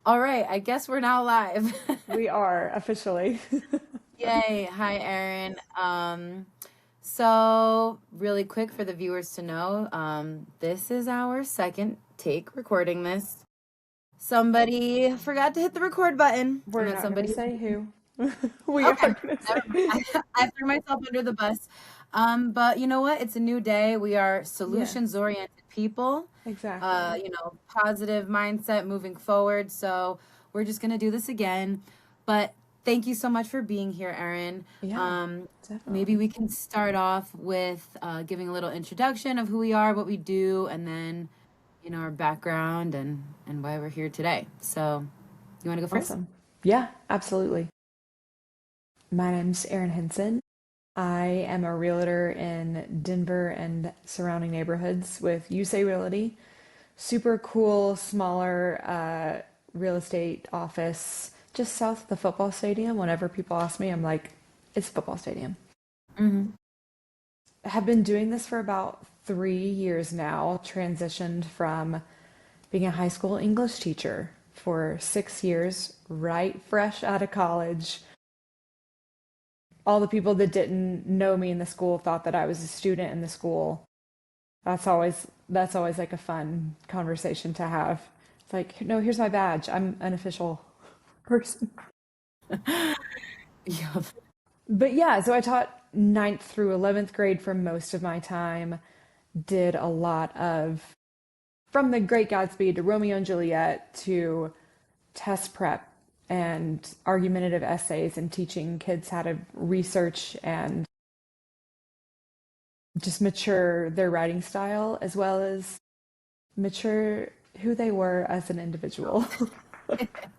All right, I guess we're now live. We are officially. Yay. Hi, Erin. So really quick for the viewers to know, this is our second take recording this. Somebody forgot to hit the record button, and We're that not going to somebody say who. We are okay, going to never mind. say. I threw myself under the bus. But you know what? It's a new day. We are Yeah, solutions oriented people. exactly. Positive mindset moving forward. So we're just gonna do this again. But thank you so much for being here, Erin. Yeah, Maybe definitely. we can start off with giving a little introduction of who we are, what we do, and then our background and why we're here today. So you want to go first? Awesome. Yeah, absolutely. My name's Erin Henson. I am a realtor in Denver and surrounding neighborhoods with Usaj Realty. Super cool, smaller real estate office just south of the football stadium. Whenever people ask me, I'm like, it's a football stadium. Mm-hmm. Have been doing this for about 3 years now, transitioned from being a high school English teacher for 6 years, right fresh out of college. All the people that didn't know me in the school thought that I was a student in the school. That's always like a fun conversation to have. It's like, no, here's my badge. I'm an official person. Yeah. But yeah, so I taught ninth through 11th grade for most of my time. Did a lot of from the Great Gatsby to Romeo and Juliet to test prep and argumentative essays and teaching kids how to research and just mature their writing style as well as mature who they were as an individual.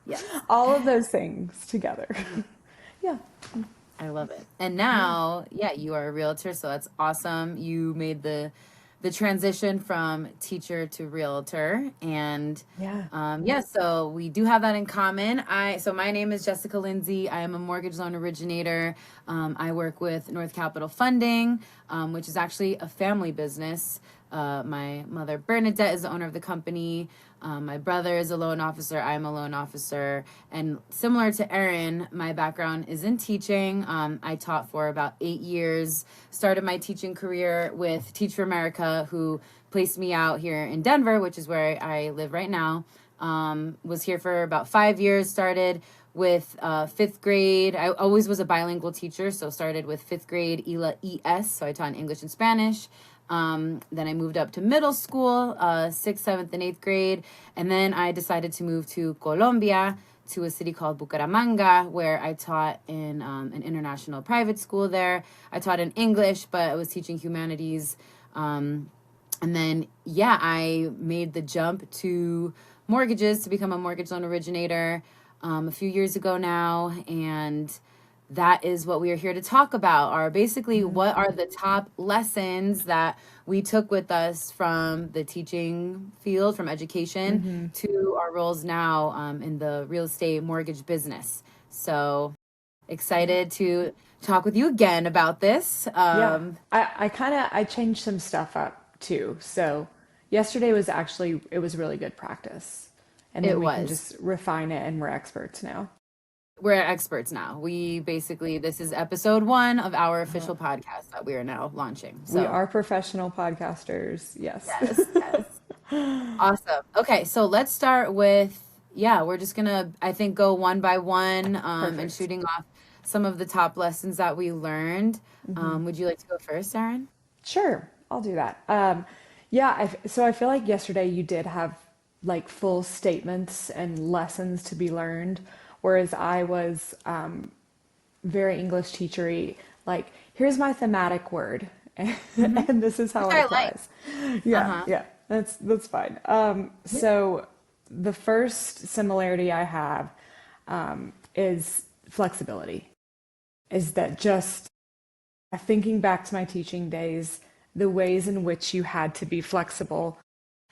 Yes. All of those things together. Yeah. I love it. And Yeah. now, yeah, you are a realtor, so that's awesome. You made the transition from teacher to realtor, and Yeah. yeah, so we do have that in common. So my name is Jessica Lindsay. I am a mortgage loan originator. I work with North Capital Funding, which is actually a family business. My mother Bernadette is the owner of the company. My brother is a loan officer. I'm a loan officer. And similar to Erin, my background is in teaching. I taught for about 8 years, started my teaching career with Teach for America, who placed me out here in Denver, which is where I live right now. Was here for about 5 years, started with fifth grade. I always was a bilingual teacher, so started with fifth grade ELA ES, so I taught in English and Spanish. Then I moved up to middle school, sixth, seventh, and eighth grade. And then I decided to move to Colombia, to a city called Bucaramanga, where I taught in an international private school there. I taught in English, but I was teaching humanities. And then, yeah, I made the jump to mortgages to become a mortgage loan originator a few years ago now. And that is what we are here to talk about, are basically what are the top lessons that we took with us from the teaching field, from education Mm-hmm. to our roles now in the real estate mortgage business. So Yeah. excited to talk with you again about this. Yeah. I changed some stuff up too. So yesterday was actually it was really good practice. And then It we can was. just refine it and we're experts now. We're experts now. We basically, this is episode one of our official podcast that we are now launching. We So, are professional podcasters. Yes. yes, yes. Awesome. Okay, so let's start with, yeah, we're just gonna, I think, go one by one and Perfect. shooting off some of the top lessons that we learned. Hmm. Would you like to go first, Aaron? Sure, I'll do that. Yeah, so I feel like yesterday you did have like full statements and lessons to be learned, whereas I was very English teachery. Like, here's my thematic word, Mm-hmm. and this is how Which it I like. applies. Yeah, Uh-huh. yeah, that's fine. So the first similarity I have is flexibility. Is that just thinking back to my teaching days, the ways in which you had to be flexible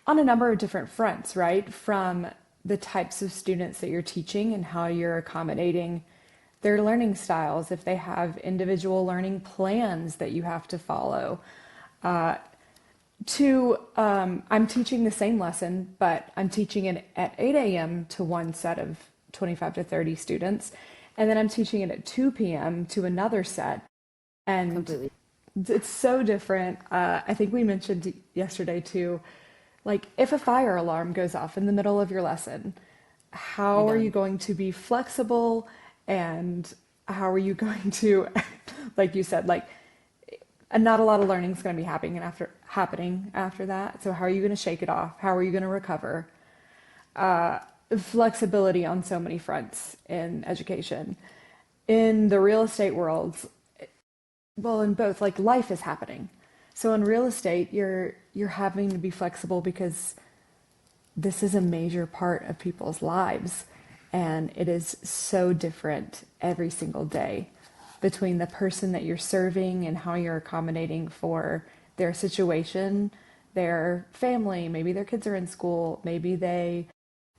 on a number of different fronts, right? From the types of students that you're teaching and how you're accommodating their learning styles, if they have individual learning plans that you have to follow, I'm teaching the same lesson, but I'm teaching it at 8 a.m. to one set of 25 to 30 students. And then I'm teaching it at 2 p.m. to another set. And Completely. it's so different. I think we mentioned yesterday too, like if a fire alarm goes off in the middle of your lesson, You're how are you done. going to be flexible and how are you going to, like you said, like and not a lot of learning is going to be happening after that. So how are you going to shake it off? How are you going to recover? Flexibility on so many fronts in education. In the real estate world, well, in both, like life is happening. So in real estate, you're having to be flexible because this is a major part of people's lives, and it is so different every single day between the person that you're serving and how you're accommodating for their situation, their family. Maybe their kids are in school, maybe they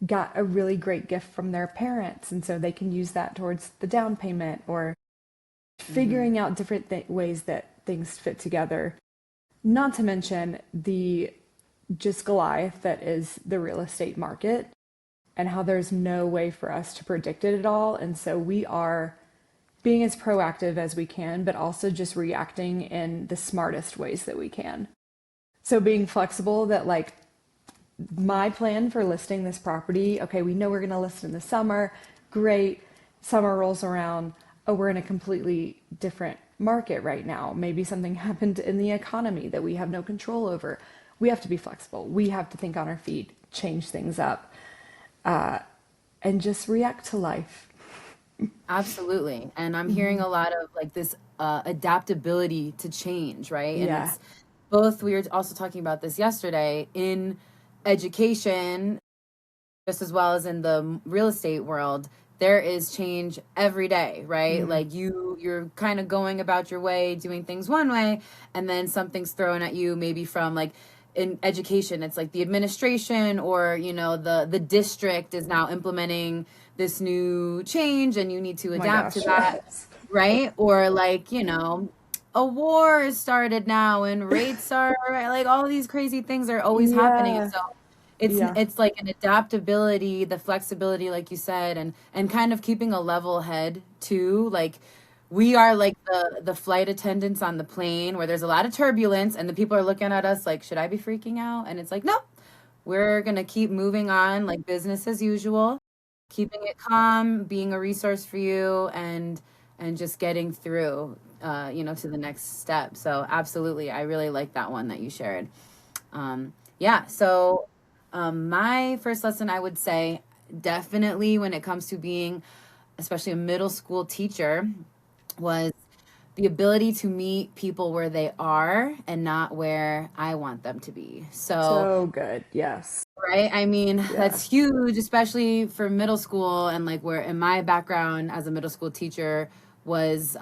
got a really great gift from their parents, and so they can use that towards the down payment, or Hmm. figuring out different ways that things fit together. Not to mention the just Goliath that is the real estate market and how there's no way for us to predict it at all. And so we are being as proactive as we can, but also just reacting in the smartest ways that we can. So being flexible that, like, my plan for listing this property, okay, we know we're going to list in the summer. Great. Summer rolls around. Oh, we're in a completely different market right now. Maybe something happened in the economy that we have no control over. We have to be flexible. We have to think on our feet, change things up, and just react to life. Absolutely. And I'm hearing a lot of like this adaptability to change, right? And Yeah. it's both, we were also talking about this yesterday in education, just as well as in the real estate world. There is change every day, right? Mm-hmm. Like you're kind of going about your way, doing things one way, and then something's thrown at you, maybe from like in education, it's like the administration or the district is now implementing this new change and you need to Oh my adapt to gosh, that, yes. right? Or like, a war is started now and rates are like all these crazy things are always happening. And Yeah. so it's Yeah. it's like an adaptability, the flexibility, like you said, and kind of keeping a level head too. Like we are like the flight attendants on the plane where there's a lot of turbulence and the people are looking at us like, should I be freaking out? And it's like, no, we're gonna keep moving on like business as usual, keeping it calm, being a resource for you, and just getting through, to the next step. So absolutely, I really like that one that you shared. Yeah. So, my first lesson, I would say, definitely when it comes to being, especially a middle school teacher, was the ability to meet people where they are and not where I want them to be. So, So good. Yes. right? I mean, Yeah. that's huge, especially for middle school. And like, where in my background as a middle school teacher was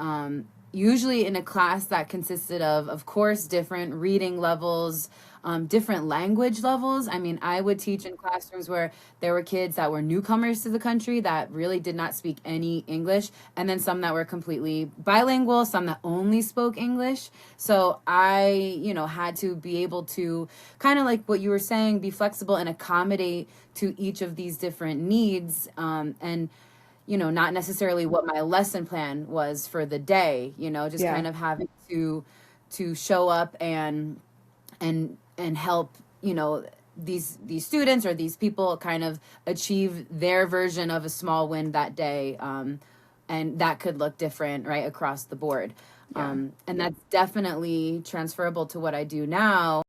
usually in a class that consisted of course, different reading levels, different language levels. I mean, I would teach in classrooms where there were kids that were newcomers to the country that really did not speak any English, and then some that were completely bilingual, some that only spoke English. So I, had to be able to kind of like what you were saying, be flexible and accommodate to each of these different needs. And not necessarily what my lesson plan was for the day, just Yeah. kind of having to show up and help, these students or these people kind of achieve their version of a small win that day. And that could look different, right, across the board. Yeah. And that's definitely transferable to what I do now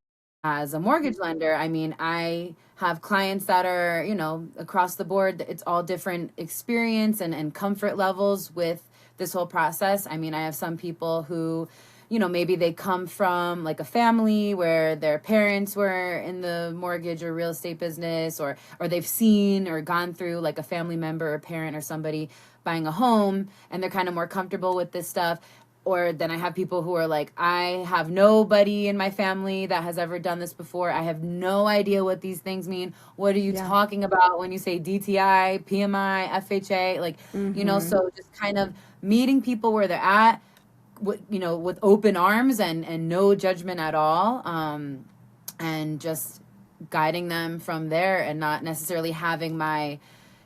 as a mortgage lender. I mean, I have clients that are, across the board. It's all different experience and comfort levels with this whole process. I mean, I have some people who, maybe they come from like a family where their parents were in the mortgage or real estate business, or they've seen or gone through like a family member or parent or somebody buying a home and they're kind of more comfortable with this stuff. Or then I have people who are like, I have nobody in my family that has ever done this before. I have no idea what these things mean. What are you Yeah. talking about when you say DTI, PMI, FHA? Like, Mm-hmm. so just kind of meeting people where they're at with open arms and no judgment at all. and just guiding them from there, and not necessarily having my,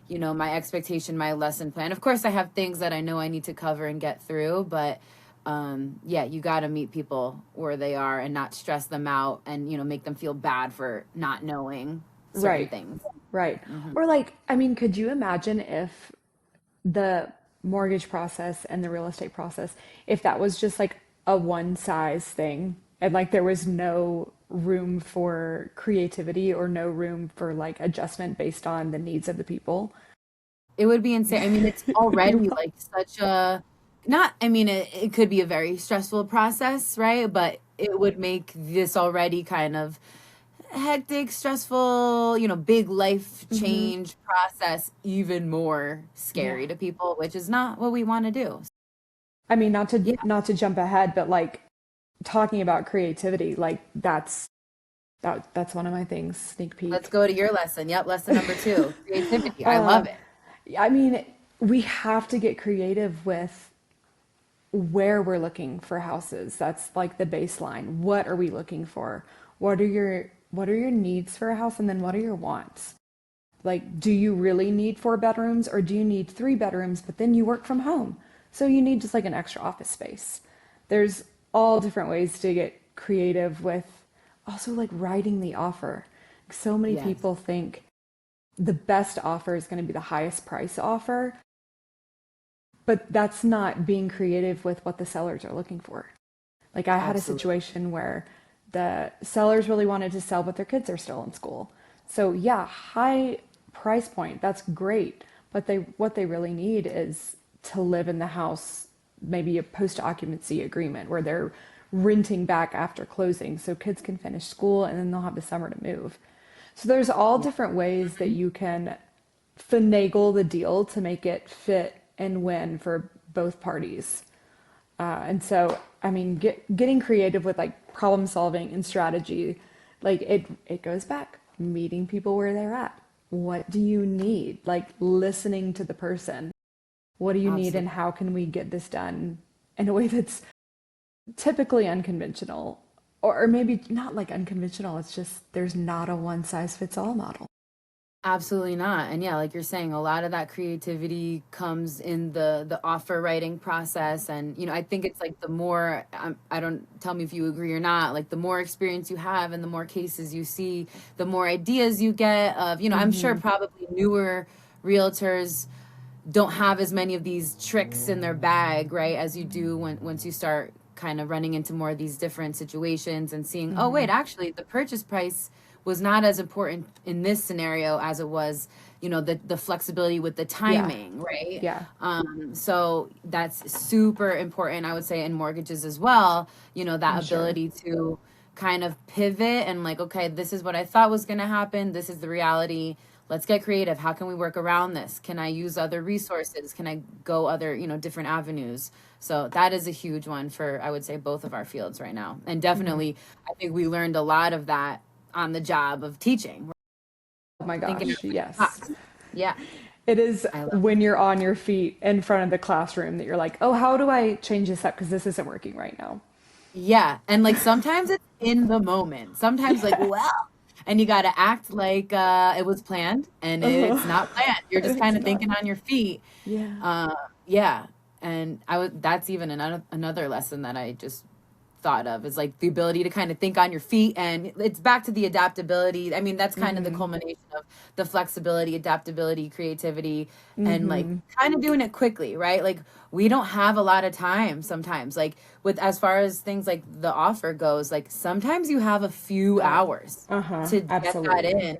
my expectation, my lesson plan. Of course, I have things that I know I need to cover and get through, but yeah, you got to meet people where they are and not stress them out and, make them feel bad for not knowing certain Right. things. Right. Hmm. Or like, I mean, could you imagine if the mortgage process and the real estate process, if that was just like a one size thing and like there was no room for creativity or no room for like adjustment based on the needs of the people? It would be insane. I mean, it's already like such a, not, I mean, it could be a very stressful process, right? But it would make this already kind of hectic, stressful, big life Hmm. change process even more Yeah. scary to people, which is not what we want to do. I mean, Yeah, not to jump ahead, but like talking about creativity, like that's one of my things, sneak let's peek. go to your lesson. Yep, lesson number two, creativity. I love Uh, it. I mean, we have to get creative with where we're looking for houses. That's like the baseline. What are we looking for? What are your needs for a house, and then what are your wants? Like, do you really need 4 bedrooms, or do you need 3 bedrooms, but then you work from home? So you need just like an extra office space. There's all different ways to get creative with also like writing the offer. So many Yes, people think the best offer is going to be the highest price offer, but that's not being creative with what the sellers are looking for. Like I had a absolutely. situation where the sellers really wanted to sell, but their kids are still in school. So yeah, high price point, that's great. But what they really need is to live in the house, maybe a post occupancy agreement where they're renting back after closing so kids can finish school and then they'll have the summer to move. So there's all Yeah. different ways that you can finagle the deal to make it fit and win for both parties. And so, I mean, getting creative with like problem solving and strategy, like it goes back meeting people where they're at. What do you need? Like listening to the person. What do you need, and Absolutely. how can we get this done in a way that's typically unconventional, or maybe not like unconventional. It's just there's not a one size fits all model. Absolutely not. And yeah, like you're saying, a lot of that creativity comes in the offer writing process. And I think it's like the more, I don't, tell me if you agree or not, like the more experience you have and the more cases you see, the more ideas you get of, I'm sure Hmm. probably newer realtors don't have as many of these tricks in their bag, right? As you do once you start kind of running into more of these different situations and seeing, oh Hmm. wait, actually the purchase price was not as important in this scenario as it was, the flexibility with the Yeah, timing, right? yeah, So that's super important, I would say, in mortgages as well, that I'm sure. ability to kind of pivot and like, okay, this is what I thought was going to happen. This is the reality. Let's get creative. How can we work around this? Can I use other resources? Can I go other, different avenues? So that is a huge one for, I would say, both of our fields right now. And Yeah. definitely, I think we learned a lot of that on the job of teaching. We're Oh my thinking gosh, outside the yes. box. Yeah, It is I love when you're on your feet in front of the classroom that you're like, oh, how do I change this up? Because this isn't working right now. Yeah, and like sometimes it's in the moment. Sometimes like, Yeah. well, and you got to act like it was planned and it's not planned. You're just It's kind of not. thinking on your feet. Yeah. Uh yeah. And I would that's even another lesson that I just thought of is like the ability to kind of think on your feet, and it's back to the adaptability. I mean, that's kind of the Mm-hmm. culmination of the flexibility, adaptability, creativity, and like Mm-hmm. kind of doing it quickly, right? Like we don't have a lot of time sometimes, like with as far as things like the offer goes, like sometimes you have a few Oh, hours uh-huh. to get that Absolutely. in,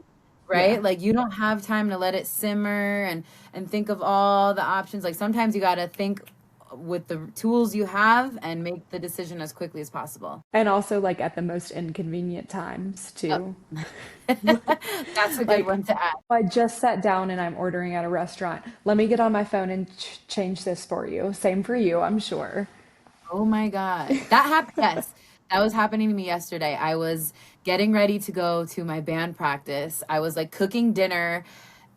Yeah. right? Like you don't have time to let it simmer and think of all the options. Like sometimes you got to think with the tools you have and make the decision as quickly as possible. And also like at the most inconvenient times Oh, too. that's a good Like one to add. I just sat down and I'm ordering at a restaurant. Let me get on my phone and change this for you. Same for you, I'm sure. Oh my God. That happened. Yes. That was happening to me yesterday. I was getting ready to go to my band practice. I was like cooking dinner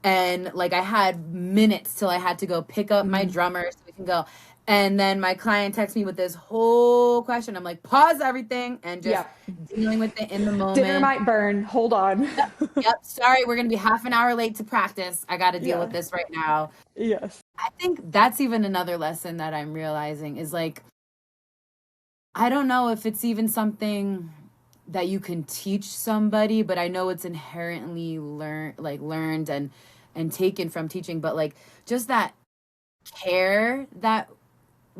and like I had minutes till I had to go pick up my drummer so we can go. And then my client texts me with this whole question. I'm like, pause everything and just Yep. dealing with it in the Dinner moment. might burn. Hold on. Yep, yep. Sorry, we're gonna be half an hour late to practice. I got to deal with Yeah. this right now. Yes. I think that's even another lesson that I'm realizing is like, I don't know if it's even something that you can teach somebody, but I know it's inherently learned and taken from teaching, but like just that care that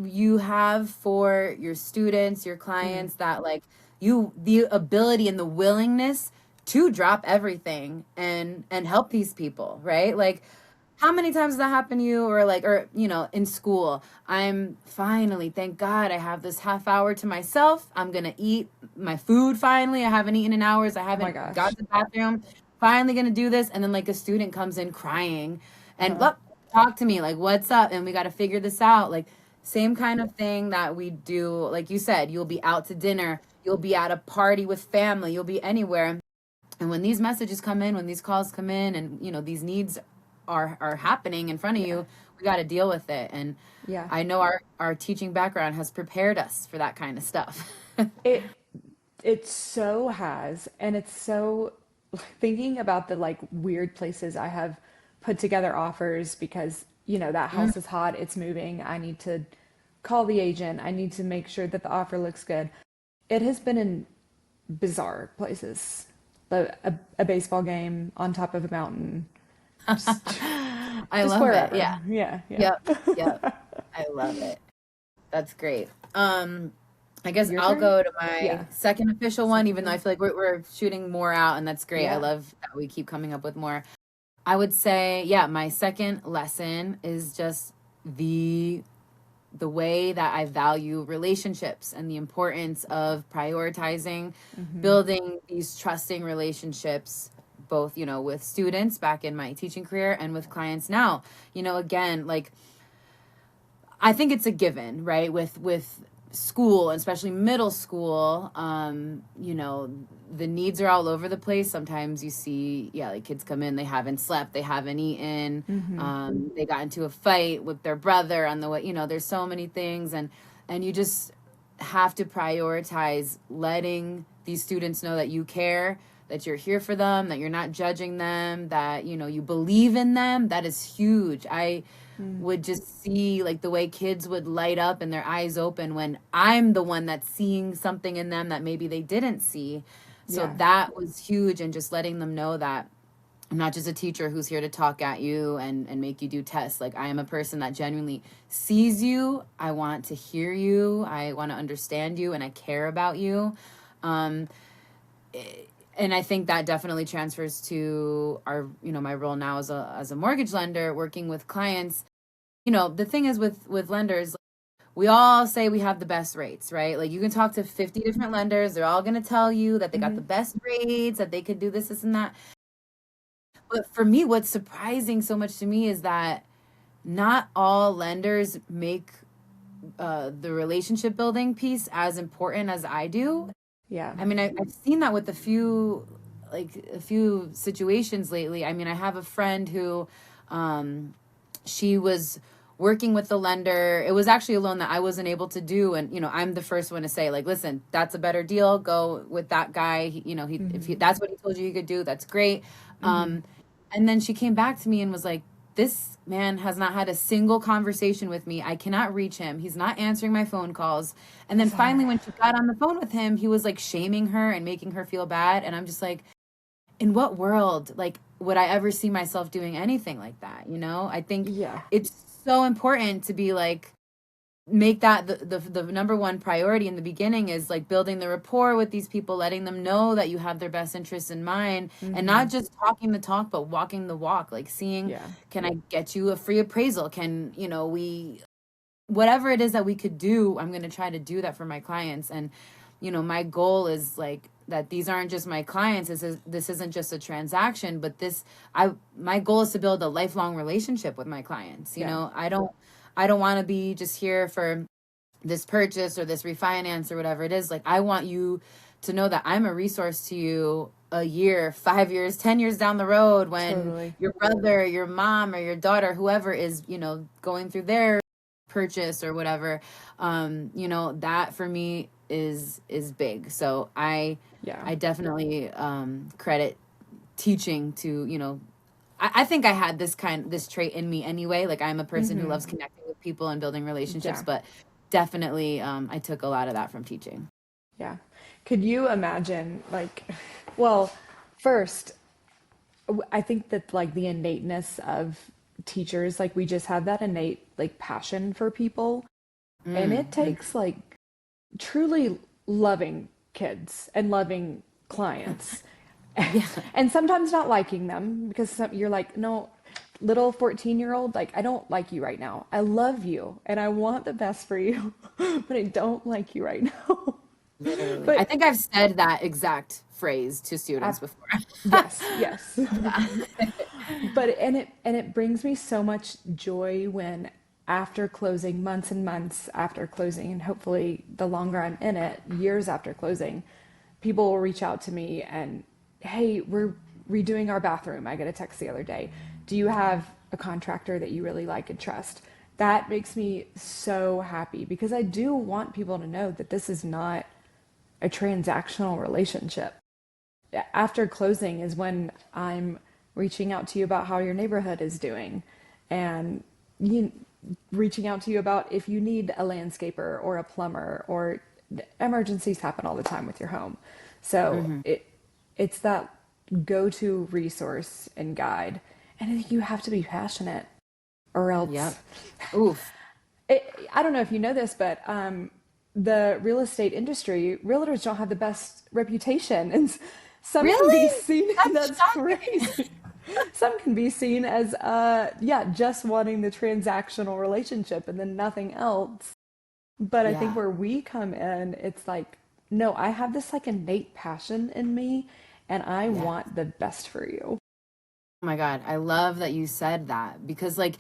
you have for your students, your Mm. clients, that like you the ability and the willingness to drop everything and help these people, right? Like how many times does that happen to you or in school, I'm finally, thank God I have this half hour to myself. I'm going to eat my food finally. I haven't eaten in hours. I Oh my haven't got gosh. to the bathroom. Finally going to do this and then like a student comes in crying and Uh-huh. look, talk to me like what's up and we got to figure this out. Like same kind of thing that we do. Like you said, you'll be out to dinner, you'll be at a party with family, you'll be anywhere. And when these messages come in, when these calls come in and these needs are happening in front of Yeah. you, we got to deal with it. And Yeah. I know our teaching background has prepared us for that kind of stuff. It it so has, and it's so thinking about the like weird places I have put together offers because, that Mm. house is hot, it's moving. I need to call the agent. I need to make sure that the offer looks good. It has been in bizarre places. A baseball game on top of a mountain, just I just love it. Yeah. wherever. Yeah, yeah. Yep. Yep. I love it. That's great. I guess Your I'll turn? go to my Yeah. second official one, Second even though I one. feel like we're shooting more out, and that's great. I Yeah. love that we keep coming up with more. I would say, yeah, my second lesson is just the way that I value relationships and the importance of prioritizing Mm-hmm. building these trusting relationships, both, with students back in my teaching career and with clients now. Again, like I think it's a given, right? With school, especially middle school, the needs are all over the place. Sometimes you see, yeah, like kids come in, they haven't slept, they haven't eaten, Mm-hmm. they got into a fight with their brother on the way, there's so many things and you just have to prioritize letting these students know that you care, that you're here for them, that you're not judging them, that you believe in them. That is huge. I Mm. would just see like the way kids would light up and their eyes open when I'm the one that's seeing something in them that maybe they didn't see. So Yeah. that was huge, and just letting them know that I'm not just a teacher who's here to talk at you and make you do tests. Like I am a person that genuinely sees you. I want to hear you. I want to understand you and I care about you. Um, and I think that definitely transfers to my role now as a mortgage lender working with clients. The thing is with lenders, we all say we have the best rates, right? Like you can talk to 50 different lenders, they're all going to tell you that they got Mm-hmm. the best rates, that they could do this and that. But for me, what's surprising so much to me is that not all lenders make the relationship building piece as important as I do. Yeah. I mean, I've seen that with a few situations lately. I mean, I have a friend who, she was working with the lender. It was actually a loan that I wasn't able to do, and I'm the first one to say, like, listen, that's a better deal. Go with that guy. If Mm-hmm. that's what he told you he could do, that's great. Mm-hmm. Um, and then she came back to me and was like, this man has not had a single conversation with me. I cannot reach him. He's not answering my phone calls. And then finally, Bizarre. when she got on the phone with him, he was like shaming her and making her feel bad. And I'm just like, in what world, like, would I ever see myself doing anything like that? I think Yeah. it's so important to be like, make that the number one priority in the beginning is like building the rapport with these people, letting them know that you have their best interests in mind, and Mm-hmm. not just talking the talk, but walking the walk, like seeing, Yeah. can I get you a free appraisal? Can, we whatever it is that we could do, I'm going to try to do that for my clients. And my goal is like that these aren't just my clients. This isn't just a transaction, but my goal is to build a lifelong relationship with my clients. Yeah. I don't want to be just here for this purchase or this refinance or whatever it is. Like I want you to know that I'm a resource to you a year, 5 years, 10 years down the road when Totally. your brother, your mom, or your daughter, whoever is, going through their purchase or whatever, that for me is big. So Yeah. I definitely credit teaching to, I think I had this trait in me anyway. Like I'm a person who loves connecting with people and building relationships, Yeah. but definitely I took a lot of that from teaching. Yeah. Could you imagine, like, well, first, I think that like the innateness of teachers, like we just have that innate like passion for people. And it Mm. takes like truly loving kids and loving clients Yeah. and sometimes not liking them because you're like, no, little 14-year-old, like, I don't like you right now. I love you and I want the best for you, but I don't like you right now. Literally. I But think I've said that exact phrase to students uh, before. yes, yes. Yeah. But and it brings me so much joy when after closing, months and months after closing, and hopefully the longer I'm in it, years after closing, people will reach out to me and, hey, we're redoing our bathroom. I got a text the other day. Do you have a contractor that you really like and trust? That makes me so happy because I do want people to know that this is not a transactional relationship. After closing is when I'm reaching out to you about how your neighborhood is doing and you reaching out to you about if you need a landscaper or a plumber or emergencies happen all the time with your home. So Hmm. it's that go-to resource and guide. And I think you have to be passionate or else Yep. Oof. I don't know if you know this, but the real estate industry, realtors don't have the best reputation, and some can be Really? seen. That's That's shocking. crazy. Some can be seen as, yeah, just wanting the transactional relationship and then nothing else. But I think Yeah. where we come in, it's like, no, I have this like innate passion in me, and I Yeah. want the best for you. Oh my God, I love that you said that because like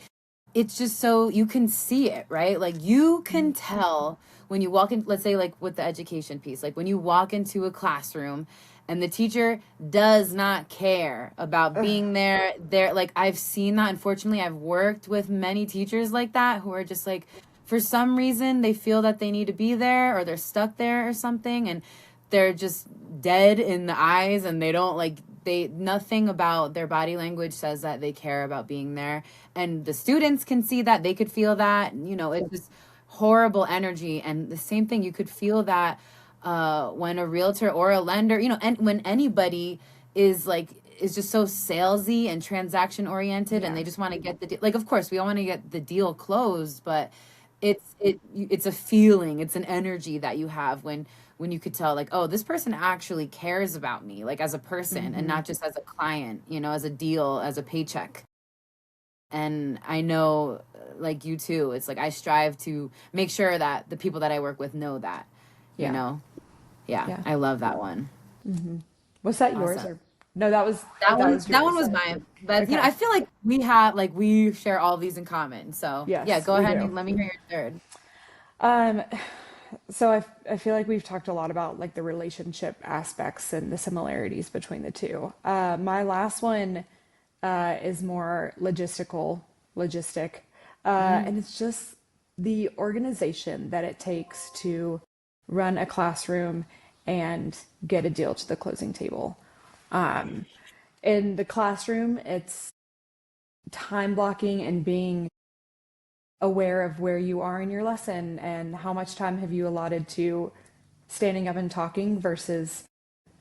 it's just so you can see it, right? Like you can tell when you walk in, let's say like with the education piece, like when you walk into a classroom and the teacher does not care about being there like I've seen that. Unfortunately, I've worked with many teachers like that who are just like for some reason they feel that they need to be there or they're stuck there or something and they're just dead in the eyes and they don't like they nothing about their body language says that they care about being there and the students can see that they could feel that it's just horrible energy and the same thing you could feel that when a realtor or a lender and when anybody is like is just so salesy and transaction oriented and Yeah. they just want to get the deal like of course we all want to get the deal closed but it's a feeling it's an energy that you have when you could tell like oh this person actually cares about me like as a person and not just as a client as a deal as a paycheck and I know like you too it's like I strive to make sure that the people that I work with know that you Yeah. know yeah Yeah. I love that one. Was that yours Awesome. or no, that that one was that one yours. was mine but Okay. I feel like we share all these in common so yeah Yes, go we ahead do. and let me hear your third. Um, so I feel like we've talked a lot about like the relationship aspects and the similarities between the two. My last one is more logistic, and it's just the organization that it takes to run a classroom and get a deal to the closing table. In the classroom, it's time blocking and being aware of where you are in your lesson and how much time have you allotted to standing up and talking versus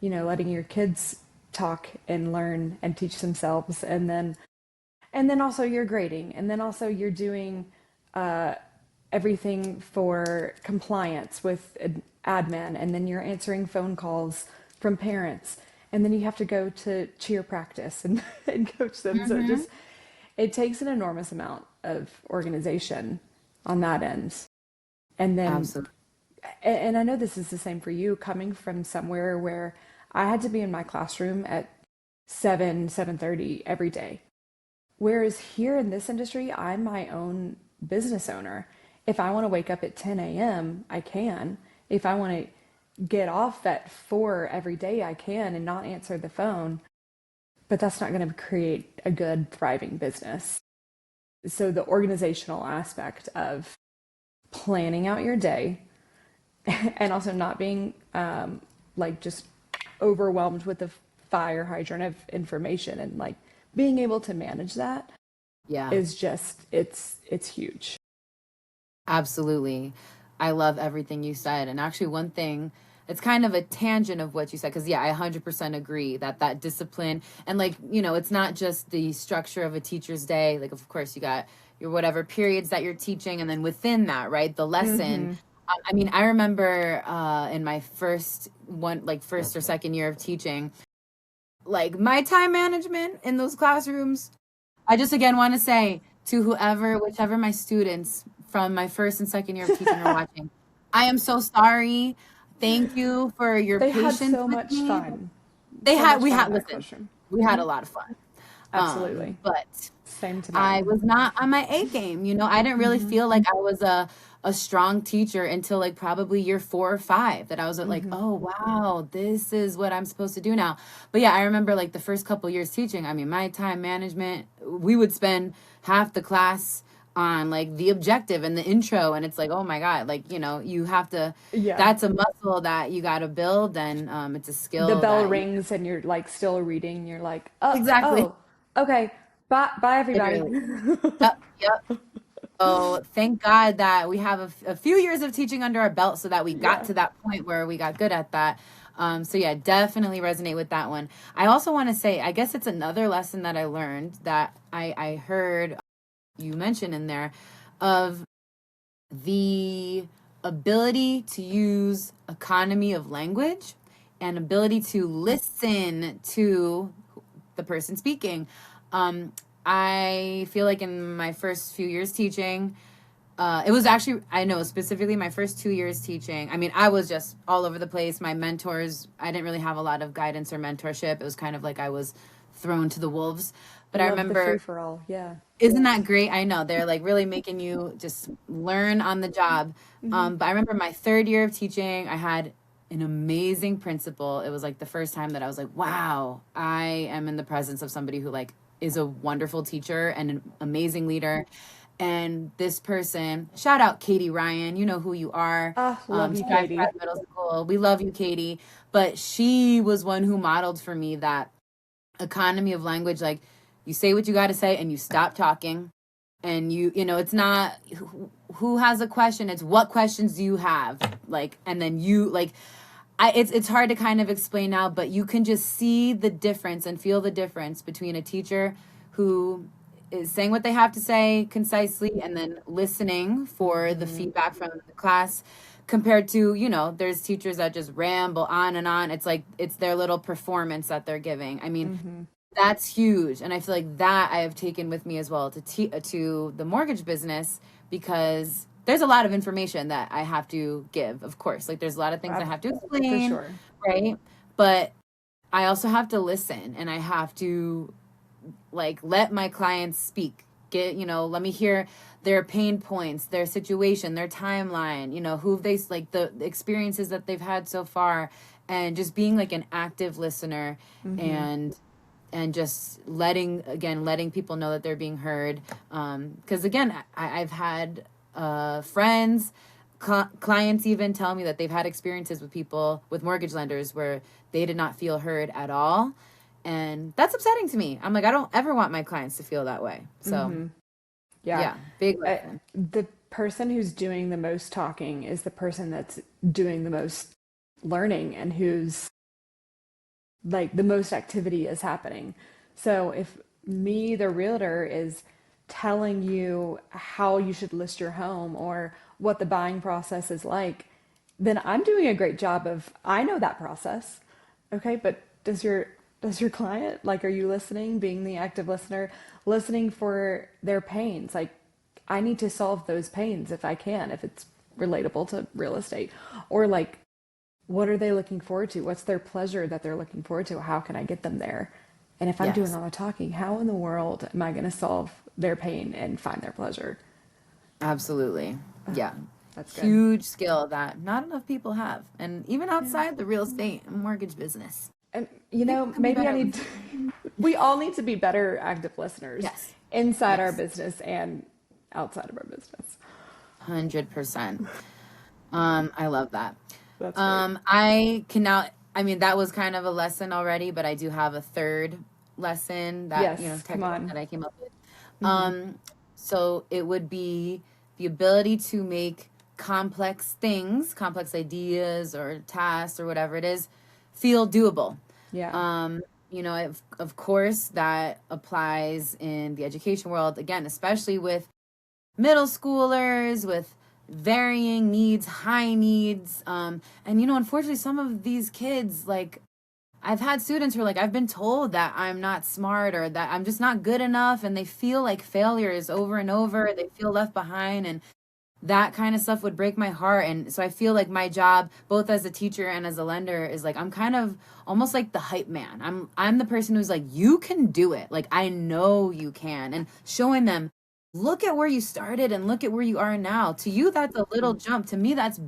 letting your kids talk and learn and teach themselves and then also you're grading and then also you're doing everything for compliance with admin and then you're answering phone calls from parents and then you have to go to cheer practice and, and coach them so it takes an enormous amount of organization on that end and then Absolutely. and I know this is the same for you coming from somewhere where I had to be in my classroom at 7:30 every day. Whereas here in this industry, I'm my own business owner. If I want to wake up at 10 a.m., I can. If I want to get off at 4 every day, I can and not answer the phone. But that's not going to create a good, thriving business. So the organizational aspect of planning out your day and also not being like just overwhelmed with the fire hydrant of information, and like being able to manage that Yeah. is just it's huge. Absolutely. I love everything you said. And actually, one thing, it's kind of a tangent of what you said, because, yeah, I 100% agree that that discipline and, like, it's not just the structure of a teacher's day. Like, of course, you got your whatever periods that you're teaching. And then within that, right, the lesson. I mean, I remember in my first or second year of teaching, like my time management in those classrooms. I just again want to say to whichever my students from my first and second year of teaching are watching, I am so sorry. Thank you for your They had patience so with much me. fun. They So had, much we fun in had, that listen, classroom. we had a lot of fun. Absolutely. But Same to I mine. was not on my A game. I didn't really feel like I was a strong teacher until like probably year 4 or 5, that I was like, oh wow, this is what I'm supposed to do now. But yeah, I remember like the first couple years teaching, I mean, my time management, we would spend half the class on like the objective and the intro, and it's like, oh my God, like, you have to, Yeah. that's a muscle that you got to build, and it's a The skill bell that rings and you're like still reading. You're like, oh, exactly, oh, okay. Bye, everybody. literally. Yep. So thank God that we have a few years of teaching under our belt, so that we got Yeah. to that point where we got good at that. So yeah, definitely resonate with that one. I also want to say, I guess it's another lesson that I learned that I heard you mention in there, of the ability to use economy of language and ability to listen to the person speaking. I feel like in my first few years teaching, it was actually, I know specifically my first 2 years teaching. I mean, I was just all over the place. My mentors, I didn't really have a lot of guidance or mentorship. It was kind of like I was thrown to the wolves. But I Love the free remember, for all. Yeah. isn't that great? I know they're like really making you just learn on the job. But I remember my third year of teaching, I had an amazing principal. It was like the first time that I was like, wow, I am in the presence of somebody who like is a wonderful teacher and an amazing leader. And this person, shout out Katie Ryan, you know who you are. Ah, love you, Strive Katie. Prep Middle School. We love you, Katie. But she was one who modeled for me that economy of language. Like, you say what you got to say and you stop talking, and it's not who has a question, it's what questions do you have, like, and then you like, it's hard to kind of explain now, but you can just see the difference and feel the difference between a teacher who is saying what they have to say concisely and then listening for the feedback from the class, compared to, there's teachers that just ramble on and on. It's like it's their little performance that they're giving. I mean, that's huge, and I feel like that I have taken with me as well to the mortgage business, because there's a lot of information that I have to give. Of course, like there's a lot of things I have to For explain, sure. right? But I also have to listen, and I have to like let my clients speak. Let me hear their pain points, their situation, their timeline, who they like, the experiences that they've had so far, and just being like an active listener, and just letting people know that they're being heard. Because again, I've had friends, clients even tell me that they've had experiences with people, with mortgage lenders, where they did not feel heard at all. And that's upsetting to me. I'm like, I don't ever want my clients to feel that way. So Yeah. yeah, big lesson. The person who's doing the most talking is the person that's doing the most learning, and who's like the most activity is happening. So if me, the realtor, is telling you how you should list your home or what the buying process is like, then I'm doing a great job of, I know that process. Okay, but does your client, like, are you listening, being the active listener, listening for their pains? Like, I need to solve those pains if I can, if it's relatable to real estate. Or like, what are they looking forward to? What's their pleasure that they're looking forward to? How can I get them there? And if I'm doing Yes, all the talking, how in the world am I going to solve their pain and find their pleasure? absolutely. Yeah. That's good. Huge skill that not enough people have. And even outside the real estate and mortgage business, And people can be maybe I better need with. we all need to be better active listeners Yes. inside our Yes. business and outside of our business. 100%. I love that. That's great. I can now, I mean, that was kind of a lesson already, but I do have a third lesson that, Yes, come technique on. that I came up with. Hmm. Um, so it would be the ability to make complex things, complex ideas or tasks or whatever it is, feel doable. Yeah. Um, of course, that applies in the education world, again, especially with middle schoolers with varying needs, high needs. And unfortunately, some of these kids, like, I've had students who are like, I've been told that I'm not smart or that I'm just not good enough, and they feel like failures over and over. They feel left behind, and that kind of stuff would break my heart. And so I feel like my job, both as a teacher and as a lender, is like I'm kind of almost like the hype man. I'm the person who's like, you can do it. Like, I know you can, and showing them, look at where you started and look at where you are now. To you, that's a little jump. To me, that's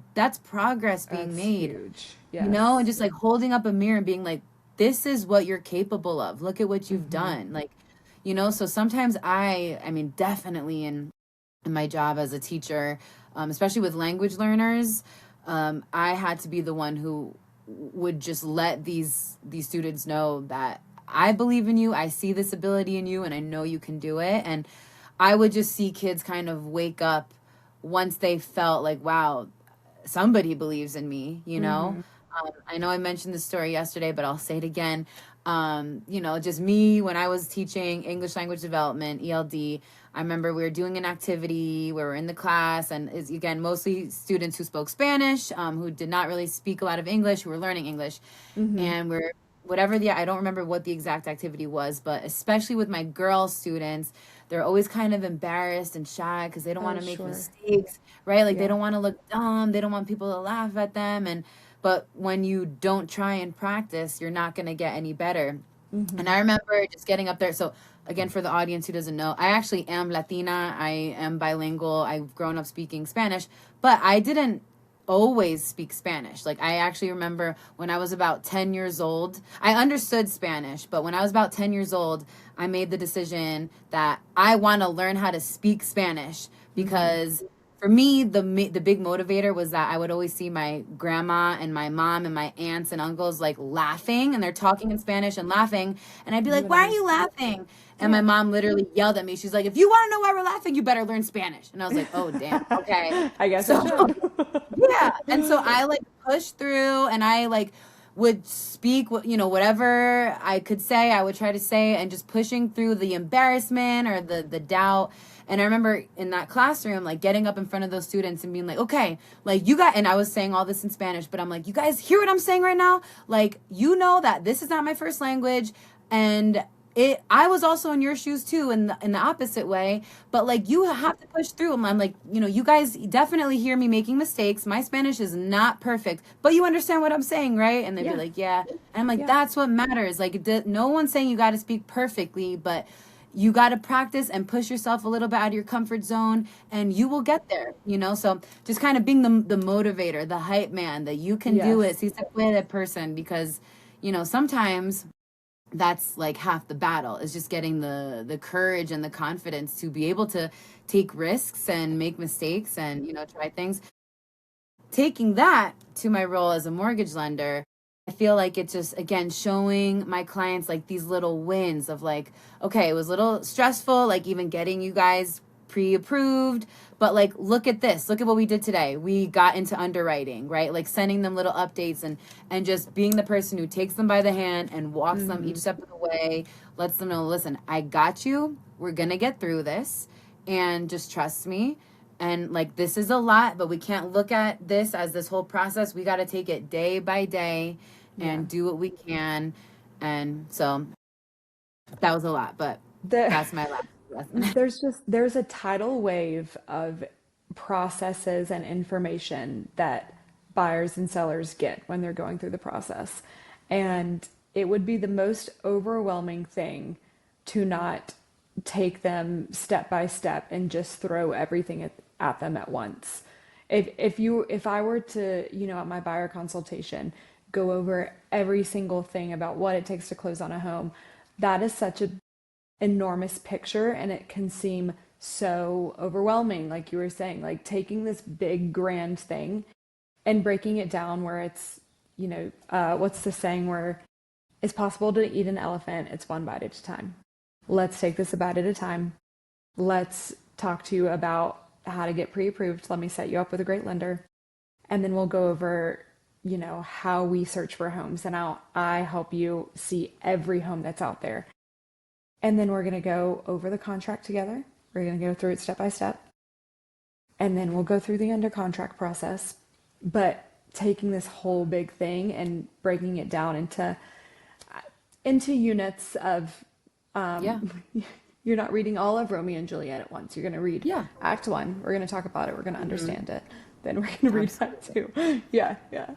progress being That's made. huge. And Yes. just like holding up a mirror and being like, this is what you're capable of. Look at what you've Hmm. done. Like, so sometimes I mean, definitely in my job as a teacher, especially with language learners, I had to be the one who would just let these students know that I believe in you, I see this ability in you, and I know you can do it. And I would just see kids kind of wake up once they felt like, wow, somebody believes in me. Hmm. I know I mentioned this story yesterday, but I'll say it again. Just me when I was teaching English language development, ELD. I remember we were doing an activity where we're in the class, and is again mostly students who spoke Spanish, who did not really speak a lot of English, who were learning English, Hmm. and we're I don't remember what the exact activity was, but especially with my girl students, they're always kind of embarrassed and shy because they don't want Oh, to make sure. mistakes, right? Like, they Yeah. don't want to look dumb, they don't want people to laugh at them, and but when you don't try and practice, you're not going to get any better. And Hmm. I remember just getting up there. So again, for the audience who doesn't know, I actually am Latina. I am bilingual. I've grown up speaking Spanish, but I didn't always speak Spanish. Like, I actually remember when I was about 10 years old, I understood Spanish, but when I was about 10 years old, I made the decision that I want to learn how to speak Spanish Hmm. because for me, the big motivator was that I would always see my grandma and my mom and my aunts and uncles like laughing, and they're talking in Spanish and laughing, and I'd be You like, want to "Why are be. you laughing?" And my Yeah. mom literally yelled at me. She's like, "If you want to know why we're laughing, you better learn Spanish." And I was like, "Oh, damn. Okay." I guess I So should. yeah, and so I like pushed through, and I like would speak whatever I could say, I would try to say, and just pushing through the embarrassment or the doubt. And I remember in that classroom, like getting up in front of those students and being like, okay, like you got, and I was saying all this in Spanish, but I'm like, you guys hear what I'm saying right now? Like, you know that this is not my first language, and I was also in your shoes too, in the opposite way. But like, you have to push through. And I'm like, you guys definitely hear me making mistakes. My Spanish is not perfect, but you understand what I'm saying, right? And they'd be Yeah. like, yeah. And I'm like, Yeah. that's what matters. Like, no one's saying you got to speak perfectly, but you got to practice and push yourself a little bit out of your comfort zone, and you will get there. So just kind of being the motivator, the hype man, that you can do it, Yes. si se puede person, because sometimes that's like half the battle, is just getting the courage and the confidence to be able to take risks and make mistakes and try things. Taking that to my role as a mortgage lender, I feel like it's just again showing my clients like these little wins of like, okay, it was a little stressful, like even getting you guys pre-approved, but like, look at this, look at what we did today. We got into underwriting, right? Like sending them little updates and just being the person who takes them by the hand and walks them each Hmm. step of the way, lets them know, listen, I got you. We're gonna get through this, and just trust me. And like, this is a lot, but we can't look at this as this whole process. We got to take it day by day Yeah. and do what we can. And so that was a lot, but The that's my last lesson. there's a tidal wave of processes and information that buyers and sellers get when they're going through the process. And it would be the most overwhelming thing to not take them step by step and just throw everything at them at once. If I were to, at my buyer consultation, go over every single thing about what it takes to close on a home, that is such a enormous picture, and it can seem so overwhelming, like you were saying, like taking this big grand thing and breaking it down where it's, what's the saying where it's possible to eat an elephant, it's one bite at a time. Let's take this a bite at a time. Let's talk to you about how to get pre-approved. Let me set you up with a great lender. And then we'll go over, how we search for homes, and how I help you see every home that's out there. And then we're going to go over the contract together. We're going to go through it step by step. And then we'll go through the under contract process. But taking this whole big thing and breaking it down into units of, Yeah. you're not reading all of Romeo and Juliet at once. You're going to read Yeah. Act One. We're going to talk about it. We're going to understand it. Then we're going to read Act Two. Yeah, yeah.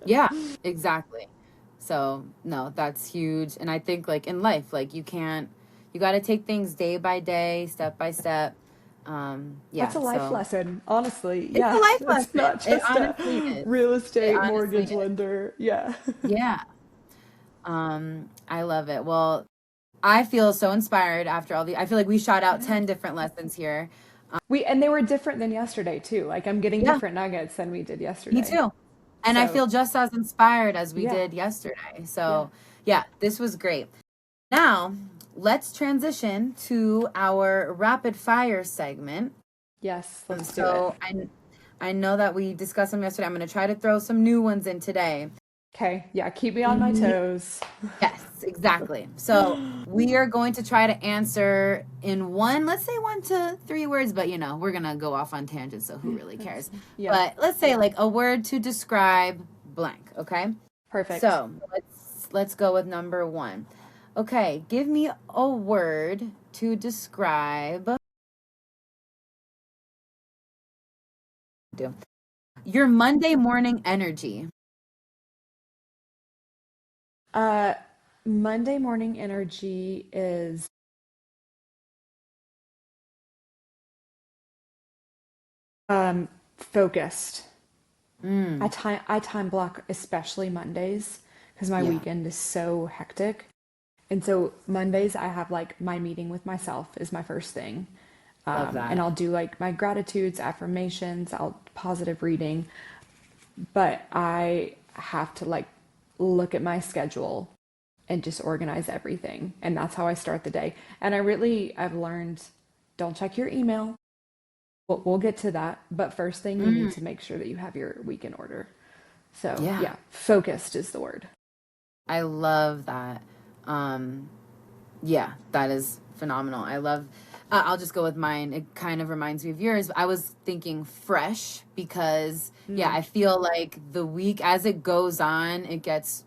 Yeah, exactly. So, no, that's huge. And I think like in life, like you got to take things day by day, step by step. Yeah, That's a life so lesson, honestly. it's a Yeah, life it's not lesson. It just a honestly is. real It estate honestly mortgage is. lender. Yeah. Yeah. I love it. Well, I feel so inspired after I feel like we shot out 10 different lessons here. And they were different than yesterday too. Like I'm getting Yeah, different nuggets than we did me yesterday. too. And I So, feel just as inspired as we yeah, did yesterday. yeah. So, yeah, this was great. Now, let's transition to our rapid fire segment. Yes, let's do it. So, I know that we discussed them yesterday. I'm going to try to throw some new ones in today. Okay, yeah, keep me on my toes. Yes, exactly. So we are going to try to answer in let's say 1 to 3 words, but we're going to go off on tangents, so who really cares? Yeah, But let's say like a word to describe blank, okay? perfect. So let's go with number 1. Okay, give me a word to describe your Monday morning energy. Uh, Monday morning energy is focused. I time block especially Mondays because my Yeah, weekend is so hectic. And so Mondays I have like my meeting with myself is my first thing. love And that. I'll do like my gratitudes, affirmations, I'll positive reading, but I have to like look at my schedule and just organize everything. And that's how I start the day. And I've learned, don't check your email. We'll get to that. But first thing, you need to make sure that you have your week in order. So Yeah, yeah, focused is the word. I love that. Um, Yeah, that is phenomenal. I love, I'll just go with mine. It kind of reminds me of yours. I was thinking fresh because, yeah, I feel like the week as it goes on, it gets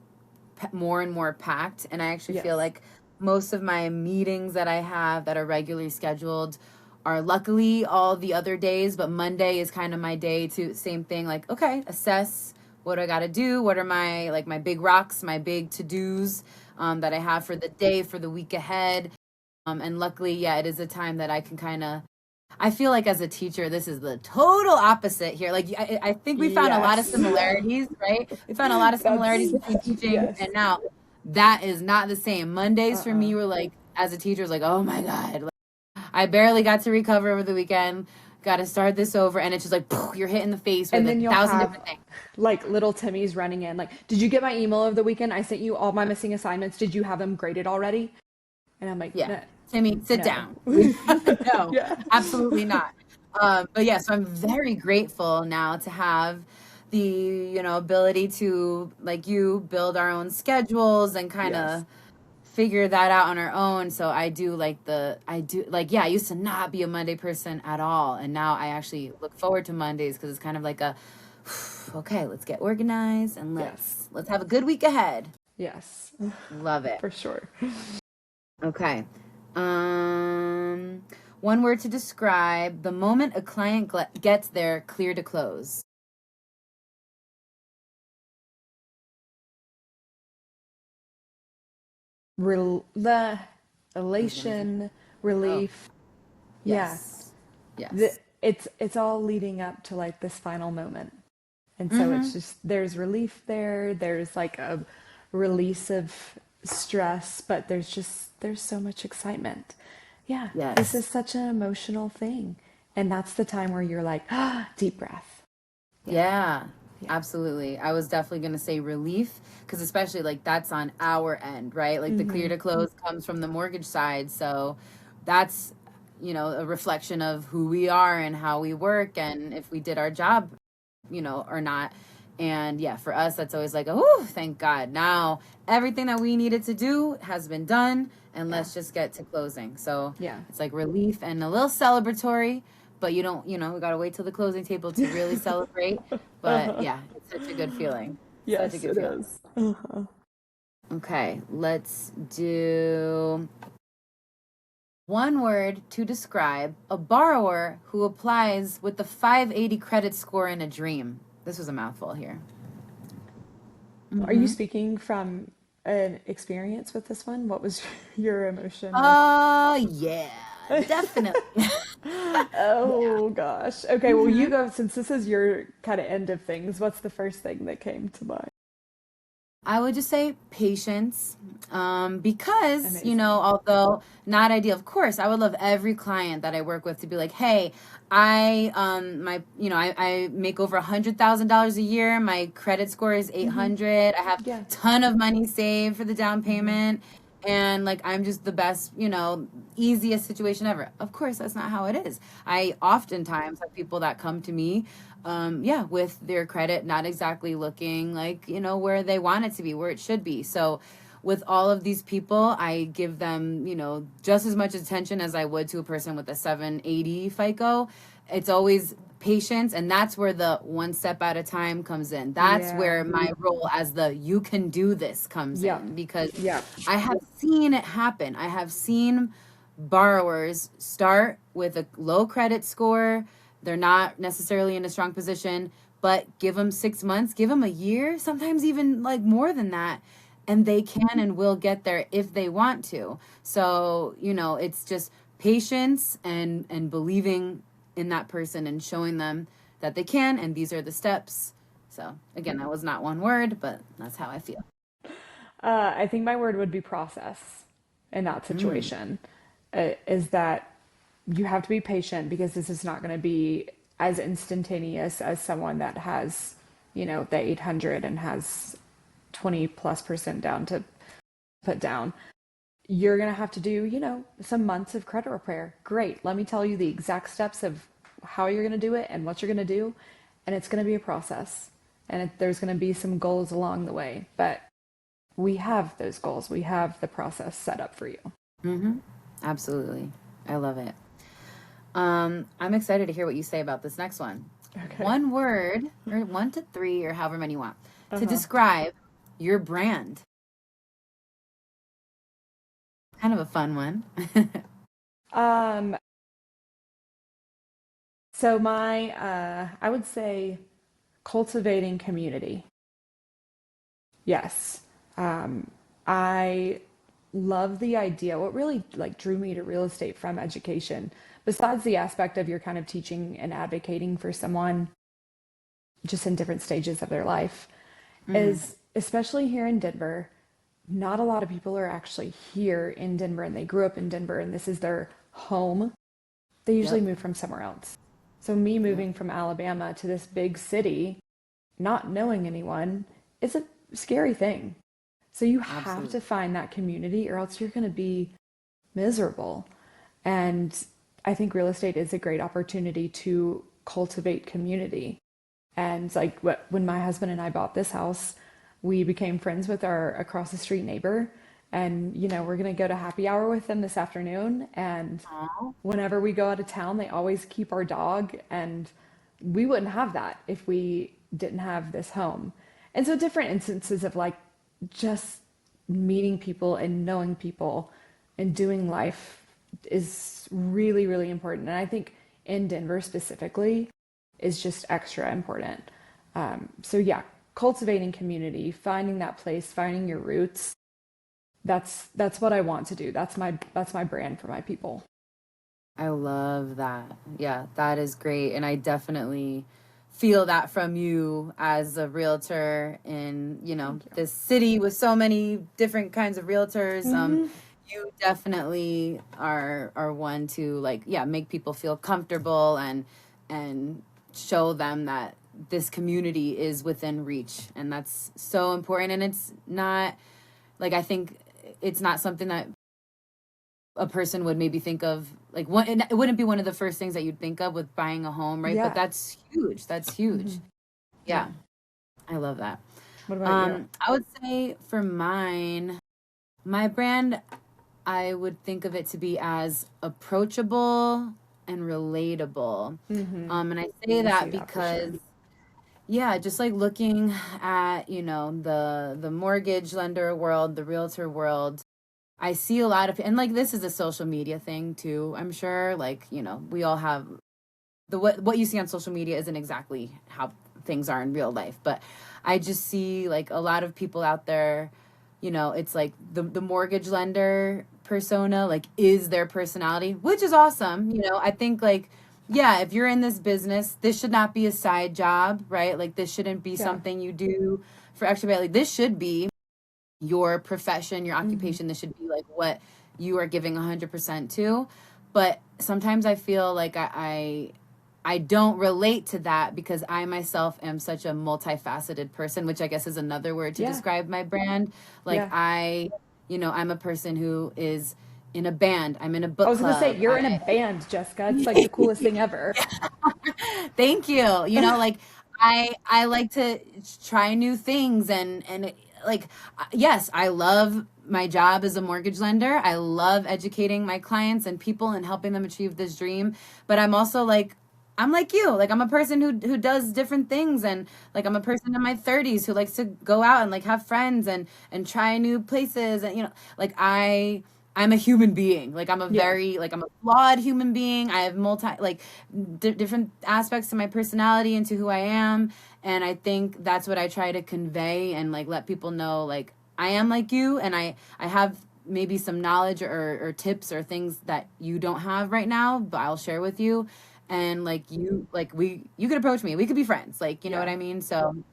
more and more packed. And I actually feel Yes. like most of my meetings that I have that are regularly scheduled are luckily all the other days, but Monday is kind of my day to same thing, like, okay, assess what I got to do. What are my big rocks, my big to-dos that I have for the day, for the week ahead. And luckily, yeah, it is a time that I can kind of, I feel like as a teacher, this is the total opposite here. Like, I think we found a lot of Yes. similarities, right? We found a lot of similarities That's, between teaching yes. and now. That is not the same. Mondays for Uh-uh. me were like, as a teacher, was like, oh my God. Like, I barely got to recover over the weekend. Got to start this over. And it's just like, poof, you're hit in the face with And a then you'll thousand have different things. like little Timmy's running in, like, did you get my email of the weekend? I sent you all my missing assignments. Did you have them graded already? And I'm like, Yeah. no, Timmy, sit no. down. No, Yeah. absolutely not. But yeah, so I'm very grateful now to have the, ability to, like you, build our own schedules and kind Yes. of figure that out on our own. So yeah, I used to not be a Monday person at all. And now I actually look forward to Mondays because it's kind of like okay, let's get organized and Yes. let's have a good week ahead. Yes. Love it. For sure. Okay. Um, One word to describe the moment a client gets their clear to close. The I was gonna say, elation, oh, relief. Yeah. yes, yes. It's all leading up to like this final moment. And so Mm-hmm. it's just there's relief there, there's like a release of stress, but there's so much excitement. Yeah, this is Yes. such an emotional thing. And that's the time where you're like, ah, deep breath. Yeah, Yeah, yeah. absolutely. I was definitely going to say relief because especially like that's on our end, right? Like the clear to close comes from the mortgage side. So that's, a reflection of who we are and how we work and if we did our job, or not. And yeah, for us, that's always like, oh, thank God. Now everything that we needed to do has been done and Yeah, let's just get to closing. So yeah. it's like relief and a little celebratory, but you don't, we got to wait till the closing table to really celebrate. But Uh-huh. yeah, it's such a good feeling. Such a Yes, good it feeling. is. Uh-huh. Okay, let's do one word to describe a borrower who applies with the 580 credit score in a dream. This was a mouthful here. Are you Mm-hmm. speaking from an experience with this one? What was your emotion with? Yeah, definitely. Yeah. Oh gosh. Okay, well, you Hmm. go, since this is your kind of end of things, what's the first thing that came to mind? I would just say patience, because Amazing. although not ideal, of course, I would love every client that I work with to be like, hey, I make over $100,000 a year. My credit score is 800. I have Yeah. ton of money saved for the down Hmm. payment, and like I'm just the best, easiest situation ever. Of course, that's not how it is. I oftentimes have people that come to me yeah, with their credit not exactly looking like, where they want it to be, where it should be. So with all of these people, I give them, just as much attention as I would to a person with a 780 FICO. It's always patience, and that's where the one step at a time comes in. That's Yeah. where my role as the you can do this comes Yep. in because Yep. I have seen it happen. I have seen borrowers start with a low credit score. They're not necessarily in a strong position, but give them 6 months, give them a year, sometimes even like more than that. And they can and will get there if they want to. So, it's just patience and believing in that person and showing them that they can. And these are the steps. So, again, that was not one word, but that's how I feel. I think my word would be process in that Mm, situation. Is that you have to be patient because this is not going to be as instantaneous as someone that has, the 800 and has 20+% down to put down. You're going to have to do, some months of credit repair. Great. Let me tell you the exact steps of how you're going to do it and what you're going to do. And it's going to be a process. And there's going to be some goals along the way. But we have those goals. We have the process set up for you. mm-hmm. Absolutely. I love it. I'm excited to hear what you say about this next one. Okay. One word, or 1 to 3, or however many you want, to Uh-huh. describe your brand. Kind of a fun one. Um, so I would say cultivating community. Yes. I love the idea. What really like drew me to real estate from education, besides the aspect of you're kind of teaching and advocating for someone just in different stages of their life, Mm, is especially here in Denver, not a lot of people are actually here in Denver and they grew up in Denver and this is their home. They usually yep. move from somewhere else. So me Yep. moving from Alabama to this big city, not knowing anyone, is a scary thing. So you have Absolutely. to find that community or else you're going to be miserable. And I think real estate is a great opportunity to cultivate community. And like when my husband and I bought this house, we became friends with our across the street neighbor. And, we're going to go to happy hour with them this afternoon. And Aw. whenever we go out of town, they always keep our dog. And we wouldn't have that if we didn't have this home. And so, different instances of like just meeting people and knowing people and doing life is really, really important. And I think in Denver specifically is just extra important. So yeah, cultivating community, finding that place, finding your roots. That's what I want to do. That's my brand for my people. I love that. Yeah, that is great. And I definitely feel that from you as a realtor in, Thank you. this city with so many different kinds of realtors. Mm-hmm. you definitely are one to like, yeah, make people feel comfortable and show them that this community is within reach, and that's so important. And it's not like, I think it's not something that a person would maybe think of, like, what, it wouldn't be one of the first things that you'd think of with buying a home, right? But Yeah. that's huge. That's huge. Yeah. Yeah, I love that. What about you? I would say for mine, my brand, I would think of it to be as approachable and relatable. And I say I see that that for because, sure. yeah, just like looking at, the mortgage lender world, the realtor world, I see a lot of, and like this is a social media thing too, I'm sure. Like, we all have what you see on social media isn't exactly how things are in real life, but I just see like a lot of people out there, it's like the mortgage lender persona like is their personality, which is awesome. I think like, yeah, if you're in this business, this should not be a side job, right? Like this shouldn't be Yeah. something you do for extra pay. Like this should be your profession, your Mm-hmm. occupation. This should be like what you are giving 100% to. But sometimes I feel like I don't relate to that because I myself am such a multifaceted person, which I guess is another word to Yeah. describe my brand. Like Yeah. I'm a person who is in a band. I'm in a I book was gonna say club. you're in a band, Jessica. It's like the coolest thing ever. Thank you. Like I like to try new things and like, yes, I love my job as a mortgage lender. I love educating my clients and people and helping them achieve this dream, but I'm also like, I'm like you. Like I'm a person who does different things, and like I'm a person in my 30s who likes to go out and like have friends and try new places, and like I'm a human being. Like Yeah. I'm a flawed human being. I have like different aspects to my personality and to who I am, and I think that's what I try to convey and like let people know, like I am like you, and I have maybe some knowledge or tips or things that you don't have right now, but I'll share with you. And like you could approach me. We could be friends. Like, you know what Yeah. I mean? So And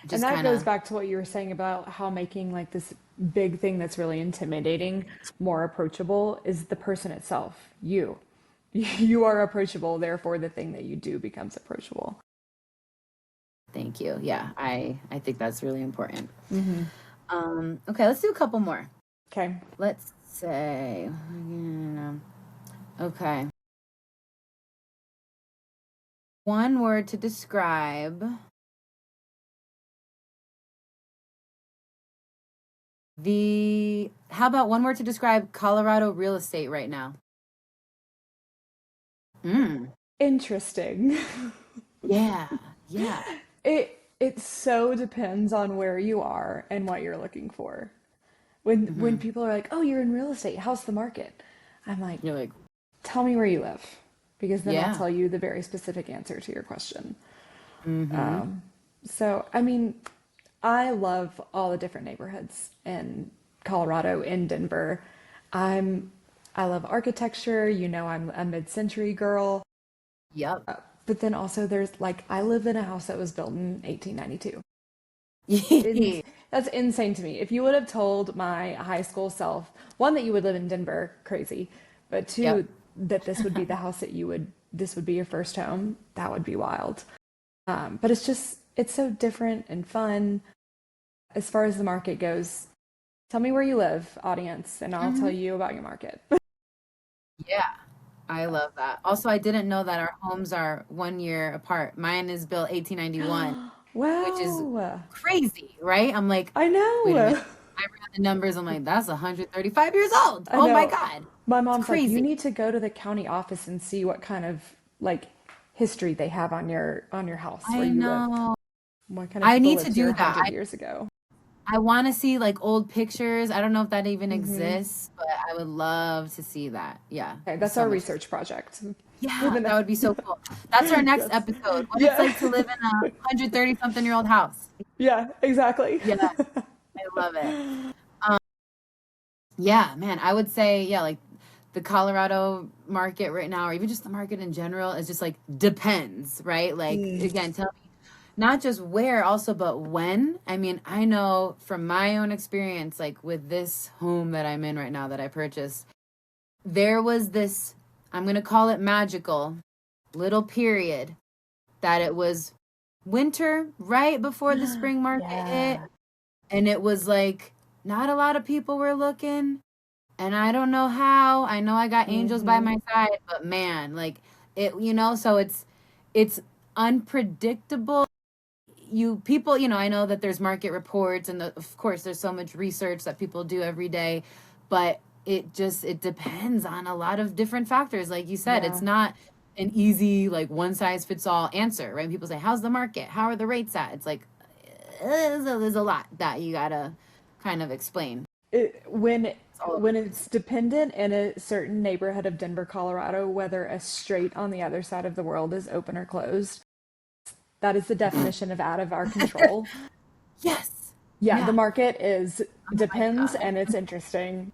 just that kind goes of, back to what you were saying about how making like this big thing that's really intimidating more approachable is the person itself. You. You are approachable, therefore the thing that you do becomes approachable. thank you. Yeah, I think that's really important. Mm-hmm. Okay, let's do a couple more. Okay. Let's say, okay. One word to describe how about one word to describe Colorado real estate right now? Mm, Interesting. yeah, yeah. It so depends on where you are and what you're looking for. When Hmm. people are like, "Oh, you're in real estate. How's the market?" I'm like, You're like, "Tell me where you live." Because then I'll yeah. tell you the very specific answer to your question. Mm-hmm. So, I mean, I love all the different neighborhoods in Colorado, in Denver. I'm I love architecture, I'm a mid-century girl. Yep. But then also there's like I live in a house that was built in 1892. That's insane to me. If you would have told my high school self, one, that you would live in Denver, crazy, but Yep. two, that this would be the house that this would be your first home, that would be wild. But it's so different and fun. As far as the market goes, tell me where you live, audience, and I'll tell Hmm. you about your market. Yeah. I love that. Also, I didn't know that our homes are 1 year apart. Mine is built 1891, which is Wow, crazy, right? I'm like, I wait a minute. know. I ran the numbers. I'm like, that's 135 years old. I Oh my know. God. My It's mom's like, you crazy. need to go to the county office and see what kind of like history they have on your house where I you live. know. What kind of I people need to lived here do a that. hundred years ago? I want to see like old pictures. I don't know if that even Hmm. exists, but I would love to see that. Yeah, Okay, it's that's so our much. research project for Yeah, the that next. would be so cool. That's our next Yes. episode. What it's Yeah. like to live in a 130 something year old house. Yeah. Exactly. Yeah, I love it. Yeah, man, I would say, yeah, like the Colorado market right now, or even just the market in general, is just like depends, right? Like, again, tell me. not just where also, but when. I mean, I know from my own experience, like with this home that I'm in right now that I purchased, there was this, I'm going to call it magical little period that it was winter right before the spring market hit. Yeah. And it was like not a lot of people were looking. And I don't know how. I know I got angels by my side, but man, like it, so it's unpredictable. People, I know that there's market reports and of course there's so much research that people do every day, but it depends on a lot of different factors. Like you said, it's Yeah. not an easy like one size fits all answer, right? People say, how's the market? How are the rates at? It's like there's a lot that you gotta kind of explain. It, when It's all over when the it's dependent in a certain neighborhood of Denver, Colorado, whether a street on the other side of the world is open or closed, that is the definition of out of our control. Yes. Yeah, the Yeah. market is Oh my depends God. and it's interesting.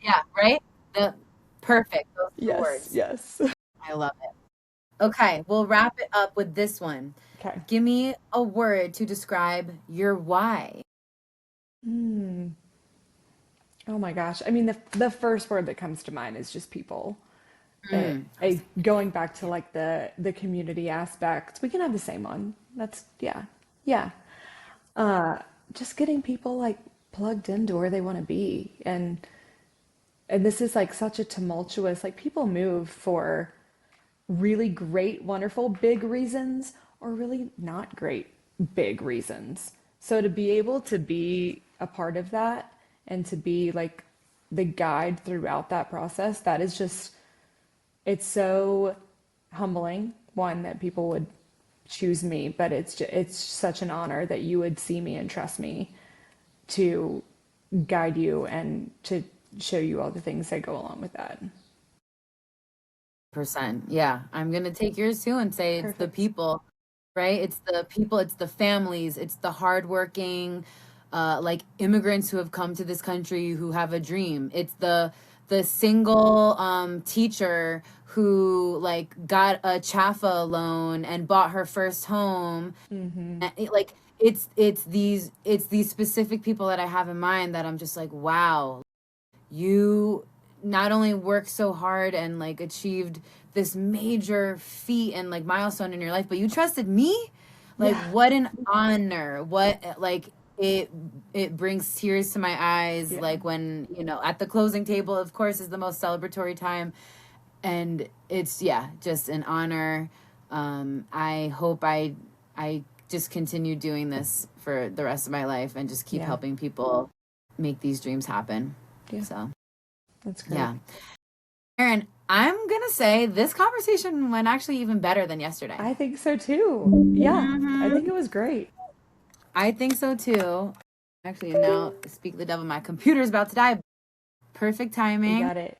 Yeah, right? The perfect. Those two Yes, words. yes. I love it. Okay, we'll wrap it up with this one. Okay. Give me a word to describe your why. Hmm. Oh my gosh. I mean, the first word that comes to mind is just people. Going back to like the community aspect, we can have the same one. That's yeah, yeah. Uh, just getting people like plugged into where they want to be, and this is like such a tumultuous like people move for really great, wonderful, big reasons or really not great, big reasons. So to be able to be a part of that and to be like the guide throughout that process, that is just, it's so humbling, one, that people would choose me, but it's such an honor that you would see me and trust me to guide you and to show you all the things that go along with that. Percent. Yeah. I'm gonna take yours too and say it's the Perfect. people, right? It's the people, it's the families, it's the hardworking, like immigrants who have come to this country who have a dream. It's the single teacher who like got a Chaffa loan and bought her first home. Like it's these specific people that I have in mind that I'm just like, wow, you not only worked so hard and like achieved this major feat and like milestone in your life, but you trusted me. Like Yeah. what an honor. What like it brings tears to my eyes Yeah. like when, at the closing table, of course, is the most celebratory time. And it's, yeah, just an honor. I hope I just continue doing this for the rest of my life and just keep Yeah. helping people make these dreams happen. Yeah. So That's great. yeah. Erin, I'm going to say this conversation went actually even better than yesterday. I think so too. Yeah, I think Hmm. it was great. I think so too. Actually, now speak the devil, my computer's about to die. Perfect You timing. got it.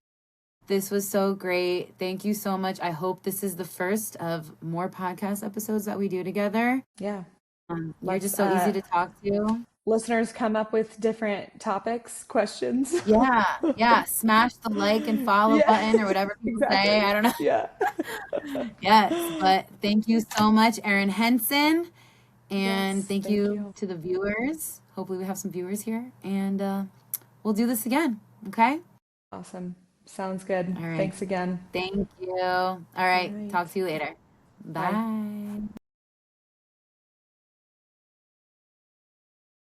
This was so great. Thank you so much. I hope this is the first of more podcast episodes that we do together. Yeah. You're Let's just so easy to talk to. listeners come up with different topics, questions. Yeah, yeah. Smash the like and follow Yeah, button or whatever people say. exactly. I don't know. Yeah. Yes, but thank you so much, Erin Henson. And Yes, thank thank you you. to the viewers. Hopefully, we have some viewers here. And we'll do this again. Okay? Awesome. Sounds good. All right. Thanks again. Thank you. All All right. right. Talk to you later. Bye. Bye.